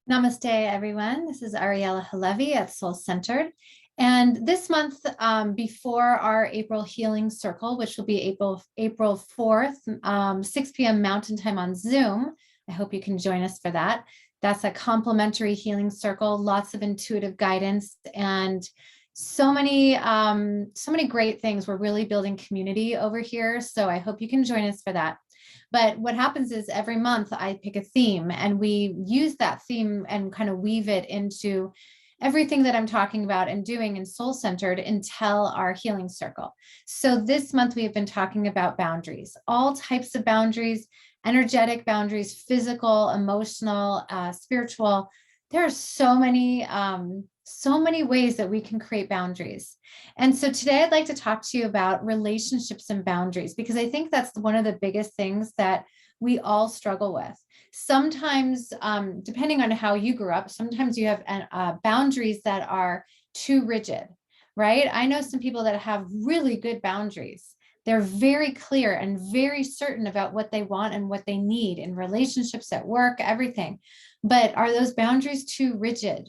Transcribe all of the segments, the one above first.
Namaste, everyone. This is Ariella Halevi at Soul Centered. And this month, before our April Healing Circle, which will be April 4th, 6 p.m. Mountain Time on Zoom, I hope you can join us for that. That's a complimentary healing circle, lots of intuitive guidance, and so many great things. We're really building community over here. So I hope you can join us for that. But what happens is every month I pick a theme and we use that theme and kind of weave it into everything that I'm talking about and doing in Soul Centered until our healing circle. So this month we have been talking about boundaries, all types of boundaries, energetic boundaries, physical, emotional, spiritual. There are so many ways that we can create boundaries. And so today I'd like to talk to you about relationships and boundaries, because I think that's one of the biggest things that we all struggle with. Sometimes, depending on how you grew up, sometimes you have boundaries that are too rigid, right? I know some people that have really good boundaries. They're very clear and very certain about what they want and what they need in relationships, at work, everything. But are those boundaries too rigid?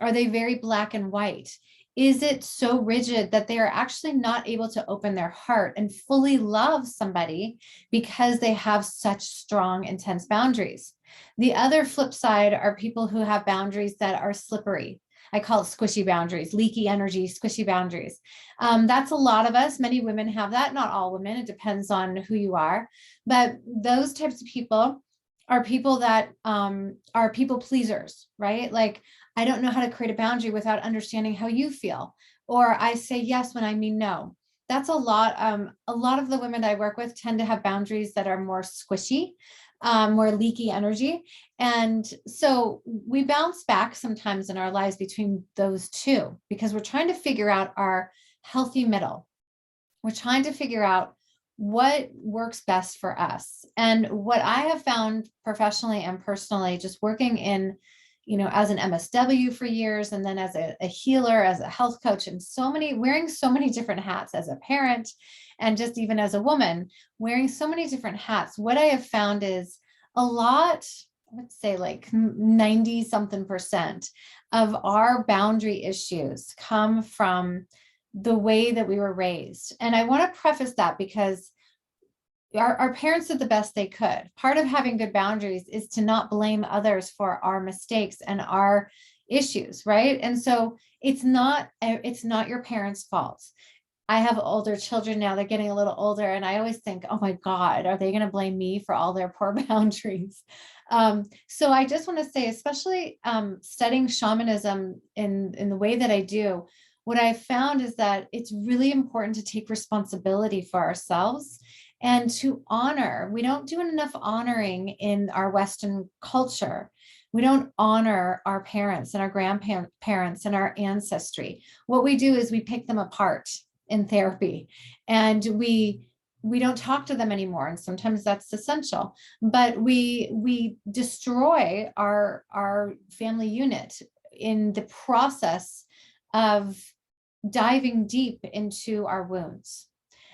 Are they very black and white? Is it so rigid that they are actually not able to open their heart and fully love somebody because they have such strong, intense boundaries? The other flip side are people who have boundaries that are slippery. I call it squishy boundaries, leaky energy, squishy boundaries. That's a lot of us. Many women have that, not all women. It depends on who you are. But those types of people are people that are people pleasers, right? Like, I don't know how to create a boundary without understanding how you feel. Or I say yes when I mean no. That's a lot. A lot of the women that I work with tend to have boundaries that are more squishy, more leaky energy. And so we bounce back sometimes in our lives between those two because we're trying to figure out our healthy middle. We're trying to figure out what works best for us. And what I have found professionally and personally, just working in, as an MSW for years, and then as a healer, as a health coach, and wearing so many different hats as a parent, and just even as a woman, wearing so many different hats, what I have found is a lot, I would say like 90 something percent of our boundary issues come from the way that we were raised. And I want to preface that because our parents did the best they could. Part of having good boundaries is to not blame others for our mistakes and our issues, right? And so it's not your parents' fault. I have older children now, they're getting a little older, and I always think, oh my God, are they going to blame me for all their poor boundaries? So I just want to say, especially studying shamanism in the way that I do, what I found is that it's really important to take responsibility for ourselves and to honor. We don't do enough honoring in our Western culture. We don't honor our parents and our grandparents and our ancestry. What we do is we pick them apart in therapy, and we don't talk to them anymore. And sometimes that's essential, but we destroy our family unit in the process of diving deep into our wounds.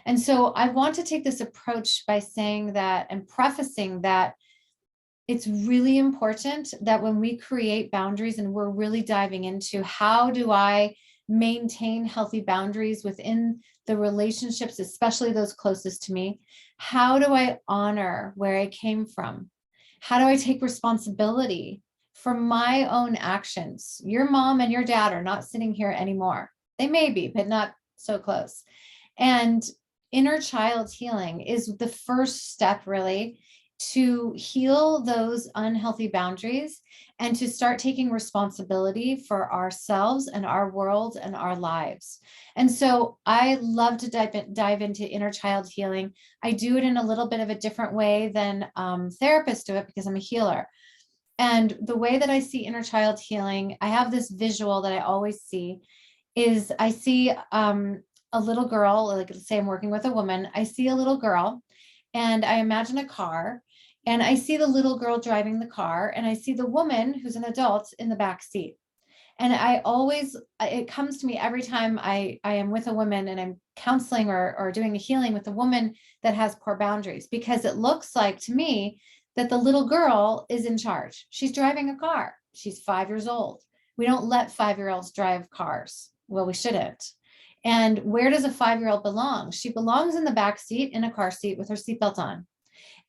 And so I want to take this approach by saying that and prefacing that it's really important that when we create boundaries and we're really diving into how do I maintain healthy boundaries within the relationships, especially those closest to me, how do I honor where I came from? How do I take responsibility for my own actions? Your mom and your dad are not sitting here anymore. They may be, but not so close. And inner child healing is the first step, really, to heal those unhealthy boundaries and to start taking responsibility for ourselves and our world and our lives. And so I love to dive into inner child healing. I do it in a little bit of a different way than therapists do it because I'm a healer. And the way that I see inner child healing, I have this visual that I always see is I see a little girl, like say I'm working with a woman, I see a little girl and I imagine a car, and I see the little girl driving the car, and I see the woman who's an adult in the back seat. And it comes to me every time I am with a woman and I'm counseling or doing a healing with a woman that has poor boundaries, because it looks like to me that the little girl is in charge. She's driving a car. She's 5 years old. We don't let 5-year-olds drive cars. Well, we shouldn't. And where does a 5-year-old belong? She belongs in the back seat in a car seat with her seatbelt on.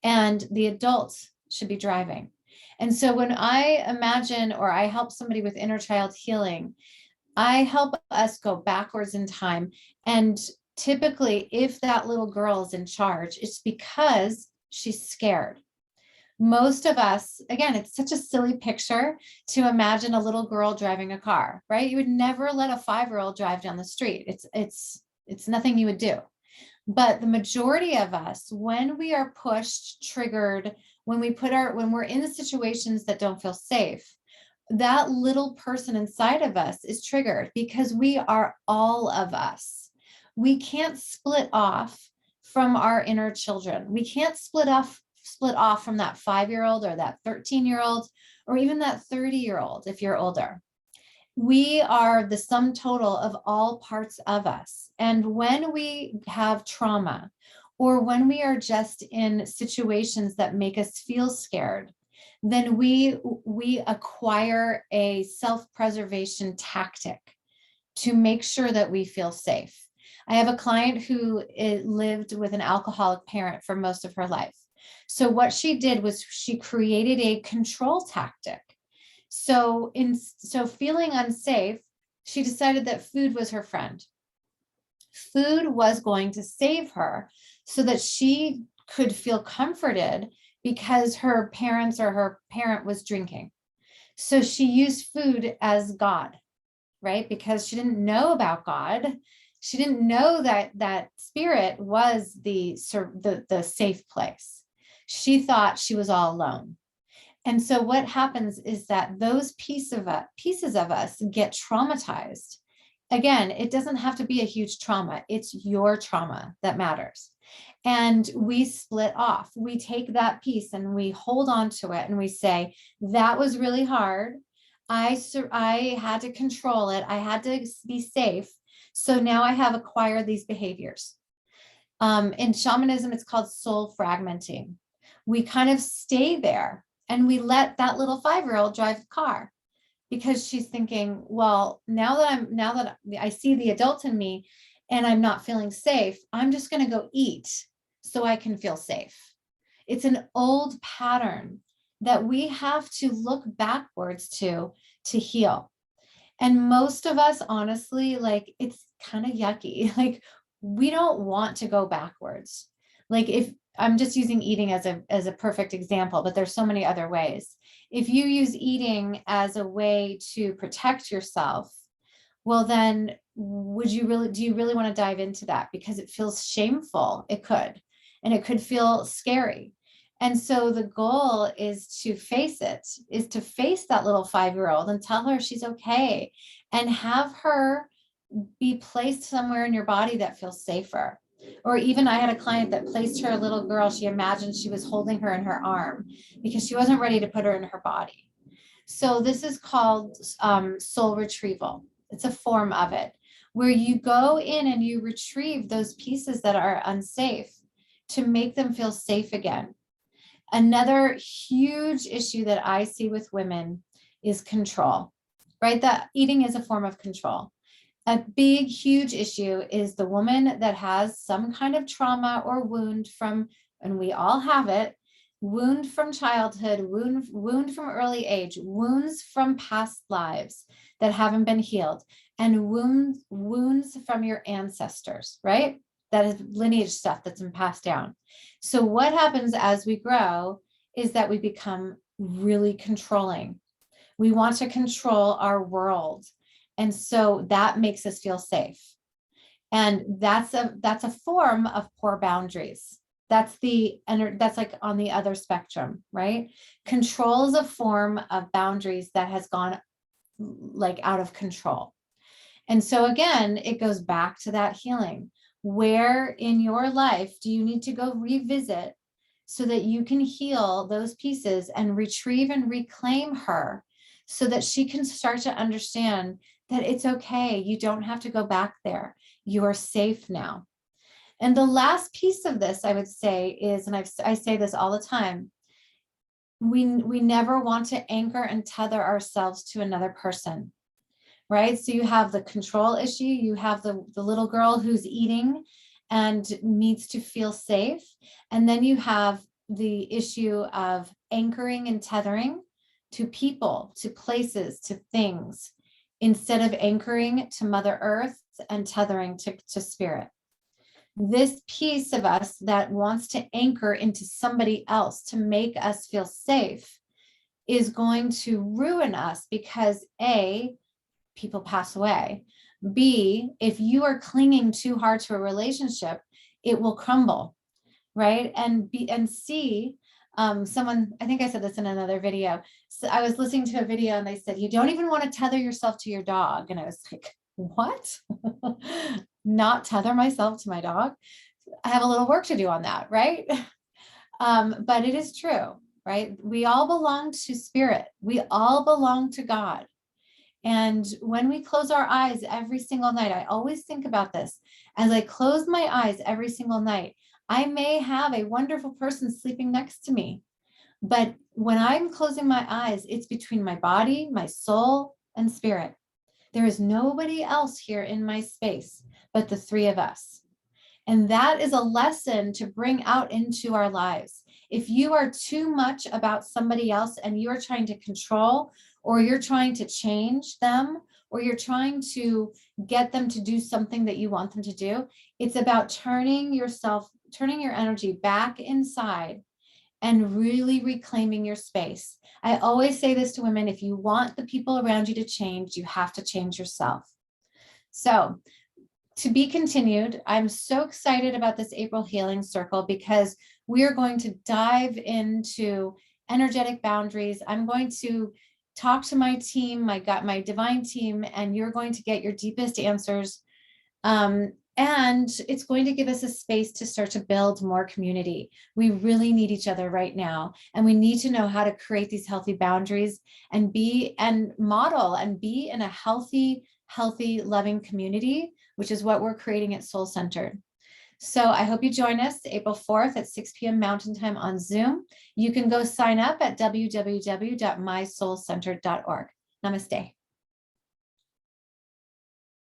And the adults should be driving. And so when I imagine or I help somebody with inner child healing, I help us go backwards in time. And typically, if that little girl is in charge, it's because she's scared. Most of us, again, it's such a silly picture to imagine a little girl driving a car, right? You would never let a 5-year-old drive down the street. It's nothing you would do. But the majority of us, when we are pushed, triggered, when we're in situations that don't feel safe, that little person inside of us is triggered because we are all of us. We can't split off from our inner children. We can't split off from that 5-year-old or that 13-year-old or even that 30-year-old if you're older. We are the sum total of all parts of us. And when we have trauma or when we are just in situations that make us feel scared, then we acquire a self-preservation tactic to make sure that we feel safe. I have a client who lived with an alcoholic parent for most of her life. So what she did was she created a control tactic. So feeling unsafe, she decided that food was her friend. Food was going to save her so that she could feel comforted because her parents or her parent was drinking. So she used food as God, right? Because she didn't know about God. She didn't know that spirit was the safe place. She thought she was all alone. And so what happens is that those pieces of us get traumatized. Again, it doesn't have to be a huge trauma. It's your trauma that matters. And we split off. We take that piece and we hold on to it and we say, that was really hard. I had to control it. I had to be safe. So now I have acquired these behaviors. In shamanism, it's called soul fragmenting. We kind of stay there and we let that little 5-year-old drive the car because she's thinking, well, now that I see the adult in me and I'm not feeling safe, I'm just going to go eat so I can feel safe. It's an old pattern that we have to look backwards to heal. And most of us, honestly, like it's kind of yucky. Like we don't want to go backwards. Like if I'm just using eating as a perfect example, but there's so many other ways. If you use eating as a way to protect yourself, well, then do you really want to dive into that? Because it feels shameful. It could, and it could feel scary. And so the goal is to face that little 5-year-old and tell her she's okay and have her be placed somewhere in your body that feels safer. Or even I had a client that placed her little girl. She imagined she was holding her in her arm because she wasn't ready to put her in her body. So this is called soul retrieval. It's a form of it where you go in and you retrieve those pieces that are unsafe to make them feel safe again. Another huge issue that I see with women is control, right? That eating is a form of control. A big, huge issue is the woman that has some kind of trauma or wound from, and we all have it, wound from childhood, wound from early age, wounds from past lives that haven't been healed, and wounds from your ancestors, right? That is lineage stuff that's been passed down. So what happens as we grow is that we become really controlling. We want to control our world. And so that makes us feel safe. And that's a form of poor boundaries. That's like on the other spectrum, right? Control is a form of boundaries that has gone like out of control. And so again, it goes back to that healing. Where in your life do you need to go revisit so that you can heal those pieces and retrieve and reclaim her so that she can start to understand that it's okay. You don't have to go back there. You are safe now. And the last piece of this, I would say, is, and I say this all the time, we never want to anchor and tether ourselves to another person, right? So you have the control issue, you have the little girl who's eating and needs to feel safe. And then you have the issue of anchoring and tethering to people, to places, to things, instead of anchoring to Mother Earth and tethering to spirit. This piece of us that wants to anchor into somebody else to make us feel safe is going to ruin us because A, people pass away. B, if you are clinging too hard to a relationship, it will crumble, right? And B and C, someone, I think I said this in another video. So I was listening to a video and they said, you don't even want to tether yourself to your dog. And I was like, what? Not tether myself to my dog? I have a little work to do on that, right? But it is true, right? We all belong to spirit. We all belong to God. And when we close our eyes every single night, I always think about this. As I close my eyes every single night, I may have a wonderful person sleeping next to me. But when I'm closing my eyes, it's between my body, my soul, and spirit. There is nobody else here in my space but the three of us. And that is a lesson to bring out into our lives. If you are too much about somebody else and you're trying to control, or you're trying to change them, or you're trying to get them to do something that you want them to do, it's about turning your energy back inside and really reclaiming your space. I always say this to women: if you want the people around you to change, you have to change yourself. So, to be continued. I'm so excited about this April Healing Circle because we are going to dive into energetic boundaries. I'm going to talk to my team, my divine team, and you're going to get your deepest answers. And it's going to give us a space to start to build more community. We really need each other right now. And we need to know how to create these healthy boundaries and model and be in a healthy, loving community, which is what we're creating at Soul Centered. So I hope you join us April 4th at 6 p.m. Mountain Time on Zoom. You can go sign up at www.mysoulcentered.org. Namaste.